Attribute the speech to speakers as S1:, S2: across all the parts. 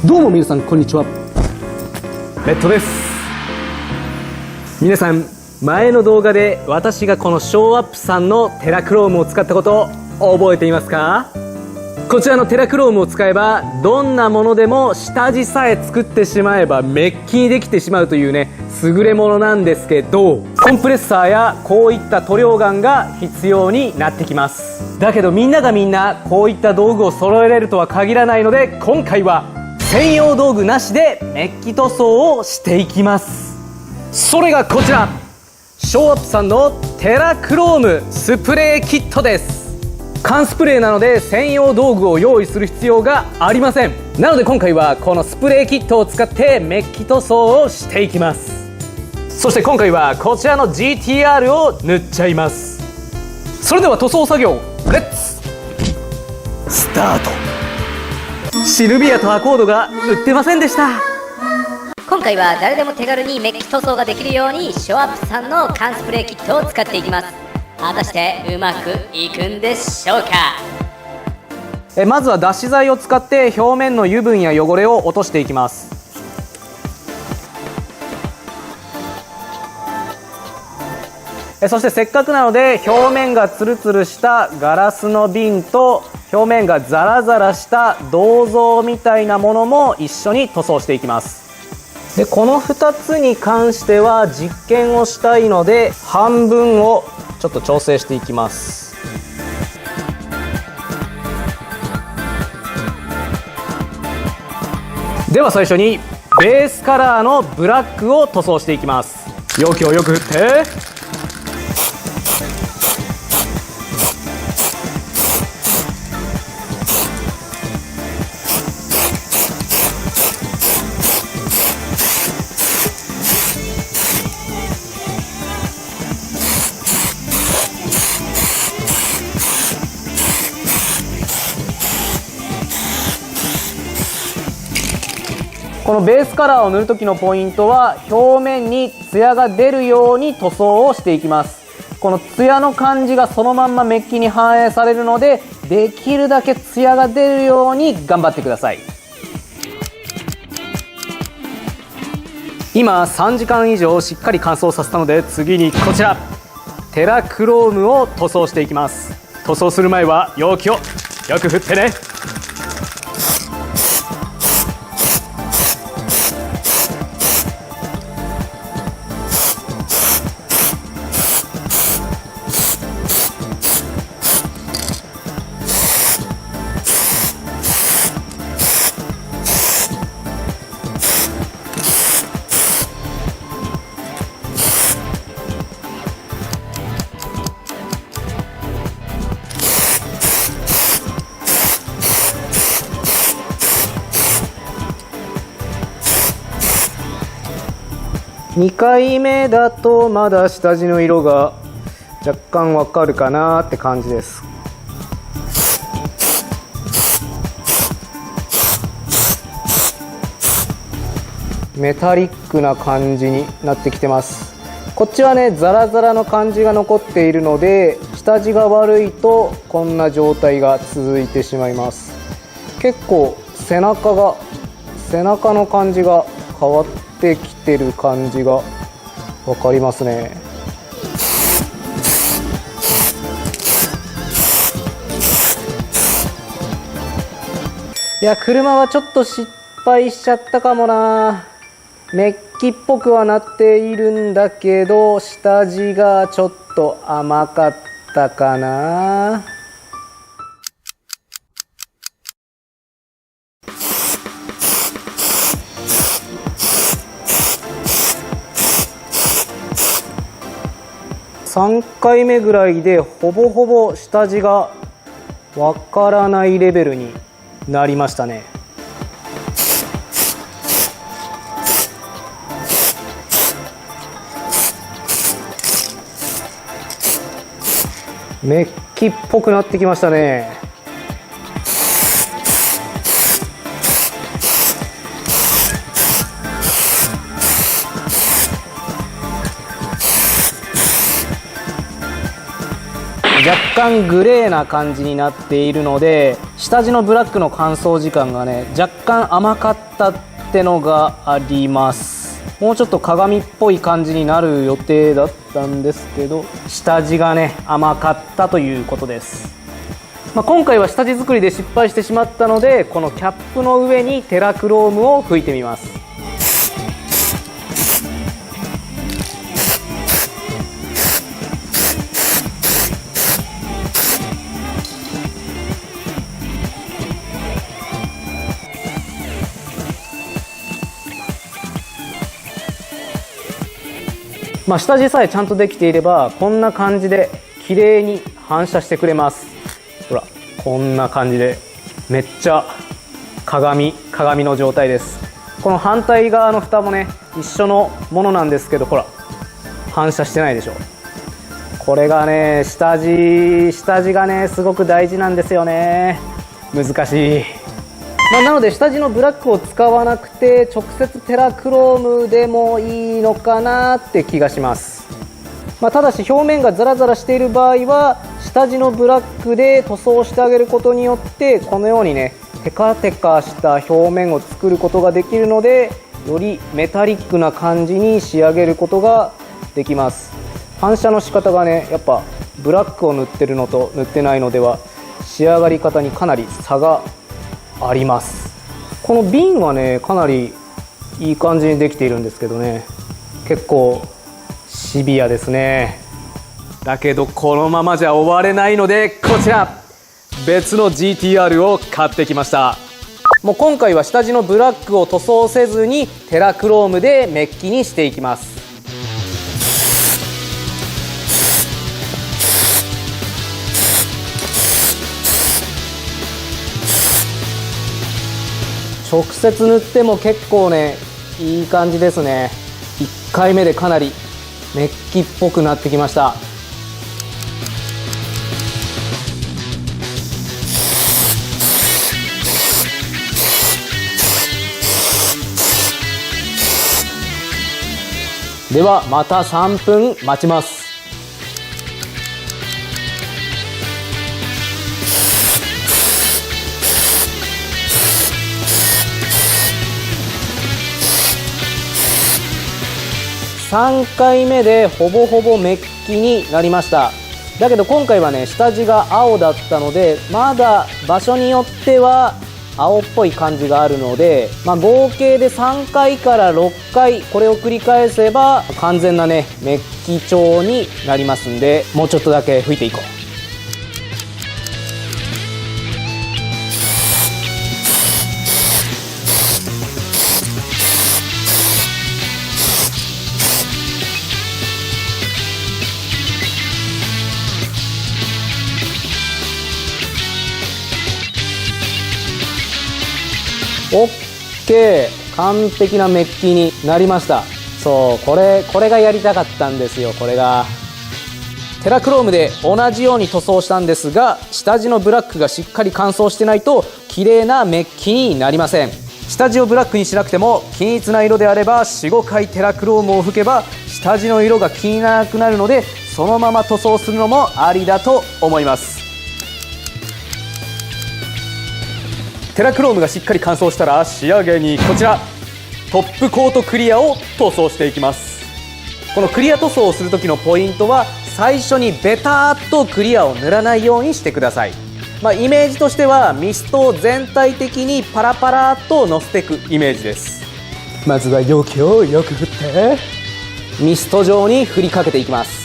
S1: どうも皆さんこんにちは、レッドです。皆さん、前の動画で私がこのショーアップさんのテラクロームを使ったことを覚えていますか？こちらのテラクロームを使えばどんなものでも下地さえ作ってしまえばメッキにできてしまうというね、優れものなんですけど、コンプレッサーやこういった塗料ガンが必要になってきます。だけどみんながみんなこういった道具を揃えられるとは限らないので、今回は専用道具なしでメッキ塗装をしていきます。それがこちら、ショーアップさんのテラクロームスプレーキットです。缶スプレーなので専用道具を用意する必要がありません。なので今回はこのスプレーキットを使ってメッキ塗装をしていきます。そして今回はこちらの GTR を塗っちゃいます。それでは塗装作業レッツスタート。シルビアとアコードが売ってませんでした。
S2: 今回は誰でも手軽にメッキ塗装ができるようにショーアップさんの缶スプレーキットを使っていきます。果たしてうまくいくんでしょうか。
S1: まずは脱脂剤を使って表面の油分や汚れを落としていきます。そしてせっかくなので表面がツルツルしたガラスの瓶と表面がザラザラした銅像みたいなものも一緒に塗装していきます。でこの2つに関しては実験をしたいので半分をちょっと調整していきます。では最初にベースカラーのブラックを塗装していきます。容器をよく振ってこのベースカラーを塗る時のポイントは表面にツヤが出るように塗装をしていきます。このツヤの感じがそのまんまメッキに反映されるので、できるだけツヤが出るように頑張ってください。今3時間以上しっかり乾燥させたので、次にこちらテラクロームを塗装していきます。塗装する前は容器をよく振ってね。2回目だとまだ下地の色が若干わかるかなって感じです。メタリックな感じになってきてます。こっちはねザラザラの感じが残っているので、下地が悪いとこんな状態が続いてしまいます。結構背中の感じが変わってきてる感じが分かりますね。いや、車はちょっと失敗しちゃったかもな。メッキっぽくはなっているんだけど下地がちょっと甘かったかな。3回目ぐらいでほぼほぼ下地がわからないレベルになりましたね。メッキっぽくなってきましたね。若干グレーな感じになっているので、下地のブラックの乾燥時間がね若干甘かったってのがあります。もうちょっと鏡っぽい感じになる予定だったんですけど、下地がね甘かったということです。今回は下地作りで失敗してしまったので、このキャップの上にテラクロームを吹いてみます。下地さえちゃんとできていればこんな感じで綺麗に反射してくれます。ほらこんな感じでめっちゃ鏡の状態です。この反対側の蓋もね一緒のものなんですけど、ほら反射してないでしょ。これがね下地がねすごく大事なんですよね。難しい。なので下地のブラックを使わなくて直接テラクロームでもいいのかなって気がします。ただし表面がザラザラしている場合は下地のブラックで塗装してあげることによってこのようにねテカテカした表面を作ることができるので、よりメタリックな感じに仕上げることができます。反射の仕方がねやっぱブラックを塗ってるのと塗ってないのでは仕上がり方にかなり差があります。この瓶はねかなりいい感じにできているんですけどね、結構シビアですね。だけどこのままじゃ終われないので、こちら別の GTR を買ってきました。もう今回は下地のブラックを塗装せずにテラクロームでメッキにしていきます。直接塗っても結構ねいい感じですね。1回目でかなりメッキっぽくなってきました。ではまた3分待ちます。3回目でほぼほぼメッキになりました。だけど今回はね下地が青だったので、まだ場所によっては青っぽい感じがあるので、合計で3回から6回これを繰り返せば完全なねメッキ調になりますんで、もうちょっとだけ拭いていこう。オッケー、完璧なメッキになりました。そうこれがやりたかったんですよ。これがテラクロームで同じように塗装したんですが、下地のブラックがしっかり乾燥してないと綺麗なメッキになりません。下地をブラックにしなくても均一な色であれば 4,5 回テラクロームを吹けば下地の色が気にならなくなるので、そのまま塗装するのもありだと思います。テラクロームがしっかり乾燥したら仕上げにこちらトップコートクリアを塗装していきます。このクリア塗装をする時のポイントは、最初にベターっとクリアを塗らないようにしてください。イメージとしてはミストを全体的にパラパラっとのせていくイメージです。まずは容器をよく振ってミスト状に振りかけていきます。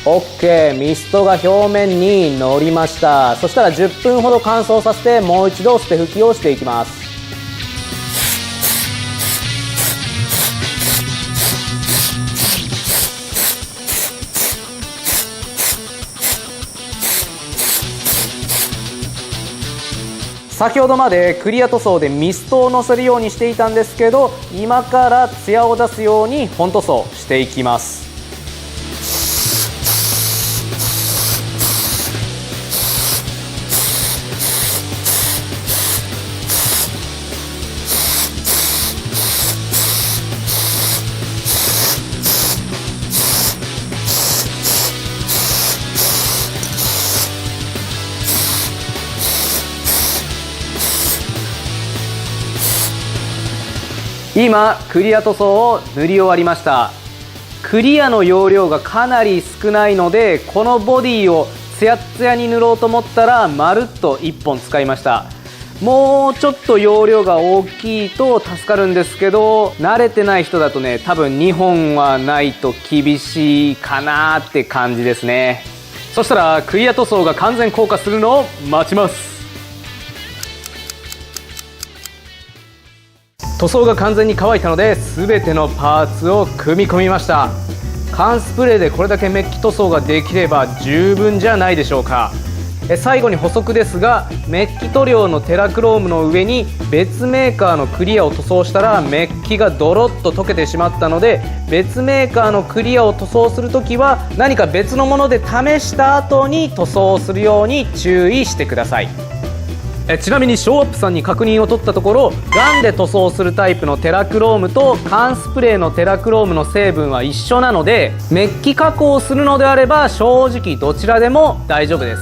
S1: OK、ミストが表面に乗りました。そしたら10分ほど乾燥させて、もう一度捨て拭きをしていきます。先ほどまでクリア塗装でミストをのせるようにしていたんですけど、今からツヤを出すように本塗装していきます。今クリア塗装を塗り終わりました。クリアの容量がかなり少ないので、このボディをツヤッツヤに塗ろうと思ったらまるっと1本使いました。もうちょっと容量が大きいと助かるんですけど、慣れてない人だとね、多分2本はないと厳しいかなって感じですね。そしたらクリア塗装が完全硬化するのを待ちます。塗装が完全に乾いたので、全てのパーツを組み込みました。缶スプレーでこれだけメッキ塗装ができれば十分じゃないでしょうか。最後に補足ですが、メッキ塗料のテラクロームの上に別メーカーのクリアを塗装したらメッキがドロッと溶けてしまったので、別メーカーのクリアを塗装するときは何か別のもので試した後に塗装するように注意してください。ちなみにショーアップさんに確認を取ったところ、ガンで塗装するタイプのテラクロームと缶スプレーのテラクロームの成分は一緒なので、メッキ加工をするのであれば正直どちらでも大丈夫です。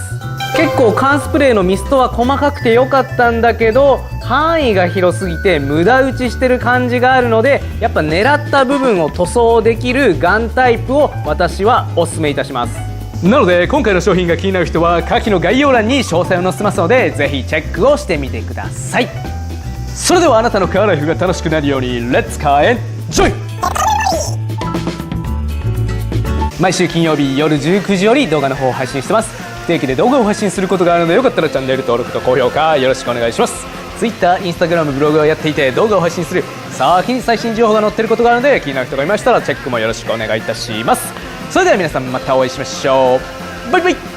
S1: 結構缶スプレーのミストは細かくて良かったんだけど、範囲が広すぎて無駄打ちしてる感じがあるので、やっぱ狙った部分を塗装できるガンタイプを私はおすすめいたします。なので今回の商品が気になる人は下記の概要欄に詳細を載せますので、ぜひチェックをしてみてください。それではあなたのカーライフが楽しくなるようにレッツカーエンジョイ。毎週金曜日夜19時より動画の方を配信してます。不定期で動画を配信することがあるので、よかったらチャンネル登録と高評価よろしくお願いします。 Twitter、Instagram、ブログをやっていて動画を配信する先に最新情報が載ってることがあるので、気になる人がいましたらチェックもよろしくお願いいたします。それでは皆さんまたお会いしましょう。バイバイ。